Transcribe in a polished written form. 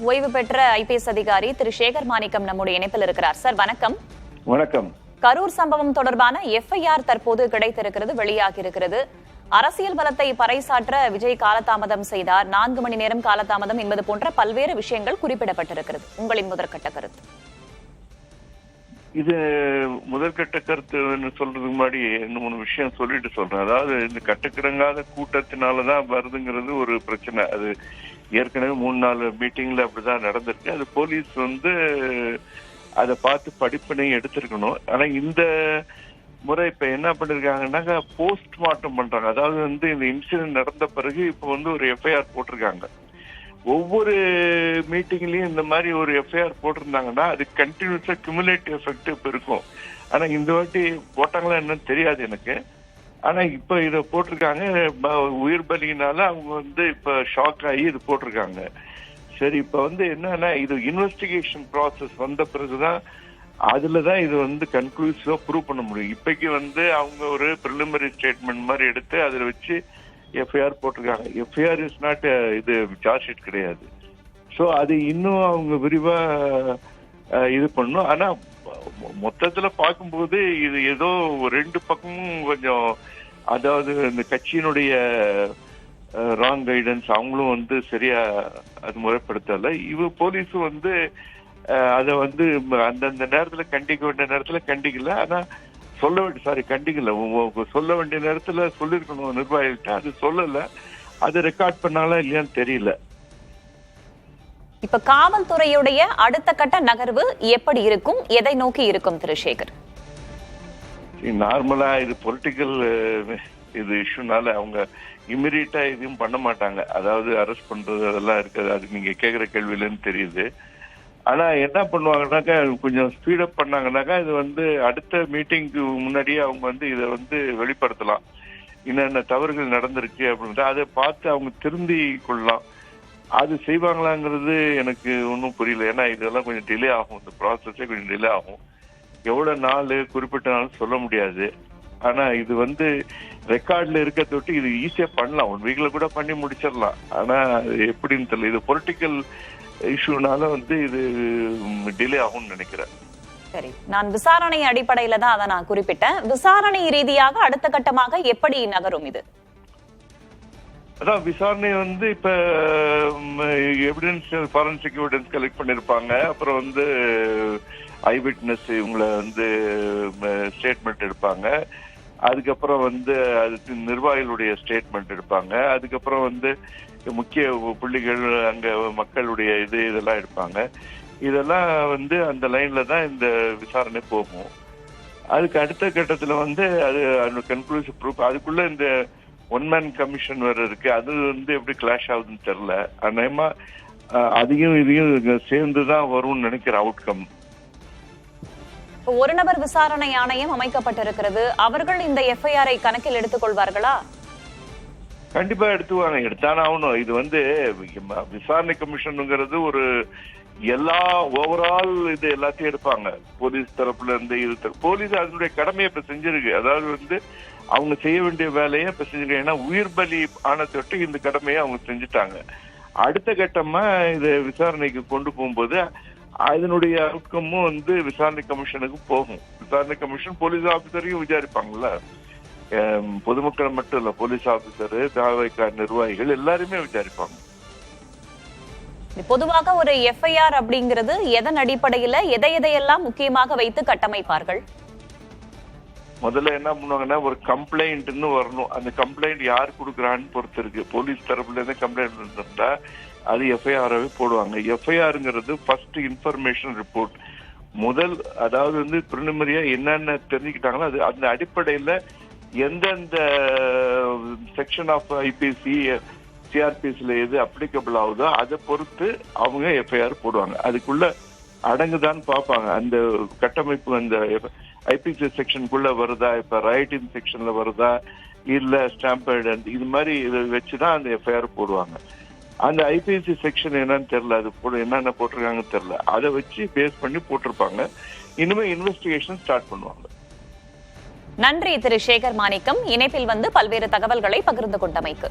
ஓய்வு பெற்ற ஐபிஎஸ் அதிகாரி திரு சேகர் மாணிக்கம் நம்முடைய இணைப்பில் இருக்கிறார். சார் வணக்கம். வணக்கம். கரூர் சம்பவம் தொடர்பான எஃப்ஐஆர் தற்போது கிடைத்திருக்கிறது, வெளியாகி இருக்கிறது. அரசியல் பலத்தை பறைசாற்ற விஜய் காலதாமதம் செய்தார், 4 மணி நேரம் காலதாமதம் என்பது போன்ற பல்வேறு விஷயங்கள் குறிப்பிடப்பட்டிருக்கிறது. உங்களின் முதற்கட்ட கருத்து? இது முதற்கட்ட கருத்து சொல்றதுக்கு முன்னாடி 2-3 விஷயம் சொல்லிட்டு சொல்றேன். அதாவது இந்த கட்டுக்கிடங்காத கூட்டத்தினாலதான் வருதுங்கிறது ஒரு பிரச்சனை. அது ஏற்கனவே 3-4 மீட்டிங்ல அப்படிதான் நடந்திருக்கு. அது போலீஸ் அதை பார்த்து படிப்பினை எடுத்திருக்கணும். ஆனா இந்த முறை இப்ப என்ன பண்ணிருக்காங்கன்னா போஸ்ட்மார்ட்டம் பண்றாங்க. அதாவது இந்த இன்சிடென்ட் நடந்த பிறகு இப்ப ஒரு எஃப்ஐஆர் போட்டிருக்காங்க. ஒவ்வொரு மீட்டிங்லயும் இந்த மாதிரி ஒரு எஃப்ஐஆர் போட்டிருந்தாங்கன்னா அது கண்டினியூஸா கியூமுலேட்டிவ் எஃபெக்ட் இப்ப இருக்கும். ஆனா இந்த வாட்டி போட்டாங்களா என்னன்னு தெரியாது எனக்கு. ஆனா இப்ப இத போட்டிருக்காங்க. உயிர் பலியினால அவங்க இப்ப ஷாக் ஆகி இது போட்டிருக்காங்க. சரி, இப்ப என்னன்னா இது இன்வெஸ்டிகேஷன் ப்ராசஸ் வந்த பிறகுதான் அதுலதான் இது கன்க்ளூசிவா ப்ரூவ் பண்ண முடியும். இப்பைக்கு அவங்க ஒரு பிரிலிமினரி ஸ்டேட்மெண்ட் மாதிரி எடுத்து அதுல வச்சு எஃப்ஐஆர் போட்டிருக்காங்க. எஃப்ஐஆர் இஸ் நாட் இது சார்ஜ் ஷீட் கிடையாது. ஸோ அது இன்னும் அவங்க விரிவா இது பண்ணும். ஆனா மொத்தத்துல பார்க்கும்போது இது ஏதோ 2 பக்கமும் கொஞ்சம், அதாவது இந்த கட்சியினுடைய ராங் கைடன்ஸ், அவங்களும் சரியா அது முறைப்படுத்தல. போலீஸும் அதை அந்தந்த நேரத்துல கண்டிக்க வேண்டிய நேரத்துல கண்டிக்கல. ஆனா கண்டிக்கல. சொல்ல வேண்டிய நேரத்துல சொல்லிருக்கணும் நிர்வாகிகிட்ட, அது சொல்லல. அது ரெக்கார்ட் பண்ணாலா இல்லையான்னு தெரியல. இப்ப காவல்துறையுடைய அடுத்த கட்ட நகர்வு எப்படி இருக்கும், எதை நோக்கி இருக்கும் திரு சேகர்? நார்மலா இது பொலிட்டிக்கல் இது இஷ்யூனால அவங்க இமிடியட்டா எதுவும் பண்ண மாட்டாங்க. அதாவது அரெஸ்ட் பண்றது அதெல்லாம் இருக்காது. அது நீங்க கேக்குற கேள்வியிலன்னு தெரியுது. ஆனா என்ன பண்ணுவாங்கன்னாக்கா கொஞ்சம் ஸ்பீடப் பண்ணாங்கன்னாக்கா இது அடுத்த மீட்டிங்க்கு முன்னாடியே அவங்க இதை வெளிப்படுத்தலாம். என்னென்ன தவறுகள் நடந்திருக்கு அப்படின்ட்டு அதை பார்த்து அவங்க திருந்தி கொள்ளலாம். அது செய்வாங்களாங்கிறது எனக்கு ஒன்றும் புரியல. ஏன்னா இதெல்லாம் கொஞ்சம் டிலே ஆகும். இந்த ப்ராசஸே கொஞ்சம் டிலே ஆகும். எவ்வளவு நாள் குறிப்பிட்ட நாள் சொல்ல முடியாது. ஆனா இது ரெக்கார்ட்ல இருக்க தொட்டு இது ஈஸியா பண்ணலாம். 1 வீக்ல கூட பண்ணி முடிச்சிடலாம். ஆனா எப்படின்னு தெரியல. இது பொலிட்டிக்கல் இஷ்யூனால இது டிலே ஆகும்னு நினைக்கிறேன். சரி, நான் விசாரணை அடிப்படையில தான் அதை நான் குறிப்பிட்டேன். விசாரணை ரீதியாக அடுத்த கட்டமாக எப்படி நகரும் இது? அதான் விசாரணை இப்ப எவிடன்ஸ், ஃபாரன்சிக் எவிடன்ஸ் கலெக்ட் பண்ணிருப்பாங்க. அப்புறம் ஐ விட்னஸ் இவங்களை ஸ்டேட்மெண்ட் எடுப்பாங்க. அதுக்கப்புறம் அதுக்கு நிர்வாகிகளுடைய ஸ்டேட்மெண்ட் எடுப்பாங்க. அதுக்கப்புறம் முக்கிய புள்ளிகள், அங்க மக்களுடைய இதெல்லாம் எடுப்பாங்க. இதெல்லாம் அந்த லைன்ல தான் இந்த விசாரணை போகும். அதுக்கு அடுத்த கட்டத்துல அது கன்க்ளூசிவ் ப்ரூஃப். அதுக்குள்ள இந்த 1 மேன் கமிஷன் வேற இருக்கு. அது எப்படி கிளாஷ் ஆகுதுன்னு தெரியல. அநேகமா அதையும் இதையும் சேர்ந்துதான் வரும்னு நினைக்கிற அவுட்கம். ஒரு நபர் விசாரணை ஆணையம் அமைக்கப்பட்டிருக்கிறது. அவர்கள் இந்த எஃப்ஐஆரை கணக்கில் எடுத்துக் கொள்வார்களா? கண்டிப்பா எடுத்துவாங்க. எடுத்தானே ஆகணும். இது விசாரணை கமிஷனுங்கிறது ஒரு எல்லா ஓவரால் இது எல்லாத்தையும் எடுப்பாங்க. போலீஸ் தரப்புல இருந்து போலீஸ் அதனுடைய கடமையை இப்ப செஞ்சிருக்கு. அதாவது அவங்க செய்ய வேண்டிய வேலையை இப்ப செஞ்சிருக்காங்க. ஏன்னா உயிர் பலி ஆன தொட்டு இந்த கடமையை அவங்க செஞ்சுட்டாங்க. அடுத்த கட்டமா இதை விசாரணைக்கு கொண்டு போகும்போது அதனுடைய அவுட்கமும் விசாரணை கமிஷனுக்கு போகும். விசாரணை கமிஷன் போலீஸ் ஆபீசரையும் விசாரிப்பாங்கல்ல. பொதுமக்கள் மட்டும் இல்ல, போலீஸ் ஆபீசர், தாவைக்கா நிர்வாகிகள் எல்லாருமே விசாரிப்பாங்க. பொதுவாக ஒரு எஃப்ஐஆர் அப்படிங்கிறது எதன் அடிப்படையில எதையெல்லாம் முக்கியமாக வைத்து கட்டமைப்பார்கள்? முதல்ல என்ன பண்ணுவாங்கன்னா ஒரு கம்ப்ளைண்ட்னு வரணும். அந்த கம்ப்ளைண்ட் யார் கொடுக்குறான்னு பொறுத்து இருக்கு. போலீஸ் தரப்புல இருந்து கம்ப்ளைண்ட் இருந்தா அது எஃப்ஐஆராவே போடுவாங்க. எஃப்ஐஆருங்கிறது ஃபர்ஸ்ட் இன்ஃபர்மேஷன் ரிப்போர்ட். முதல், அதாவது பிரிலிமினரியா என்னென்ன தெரிஞ்சுக்கிட்டாங்களோ அது அந்த அடிப்படையில எந்தெந்த செக்ஷன் ஆஃப் ஐபிசி சிஆர்பிஎஸ்ல எது அப்ளிகபிள் ஆகுதோ அதை பொறுத்து அவங்க எஃப்ஐஆர் போடுவாங்க. அதுக்குள்ள அடங்குதான்னு பார்ப்பாங்க. அந்த கட்டமைப்பு அந்த ஐபிசி செக்ஷனுக்குள்ள வருதா, இப்ப ரைட்டிங் செக்ஷன்ல வருதா, இல்ல ஸ்டாம்பர்டு இது மாதிரி இதை வச்சுதான் அந்த எஃப்ஐஆர் போடுவாங்க. அந்த ஐபிசி செக்ஷன் என்னன்னு தெரியல, அது என்னென்ன போட்டிருக்காங்கன்னு தெரியல. அதை வச்சு பேஸ் பண்ணி போட்டிருப்பாங்க. இனிமே இன்வெஸ்டிகேஷன் ஸ்டார்ட் பண்ணுவாங்க. நன்றி திரு சேகர் மாணிக்கம், இணைப்பில் பல்வேறு தகவல்களை பகிர்ந்து கொண்டமைக்கு.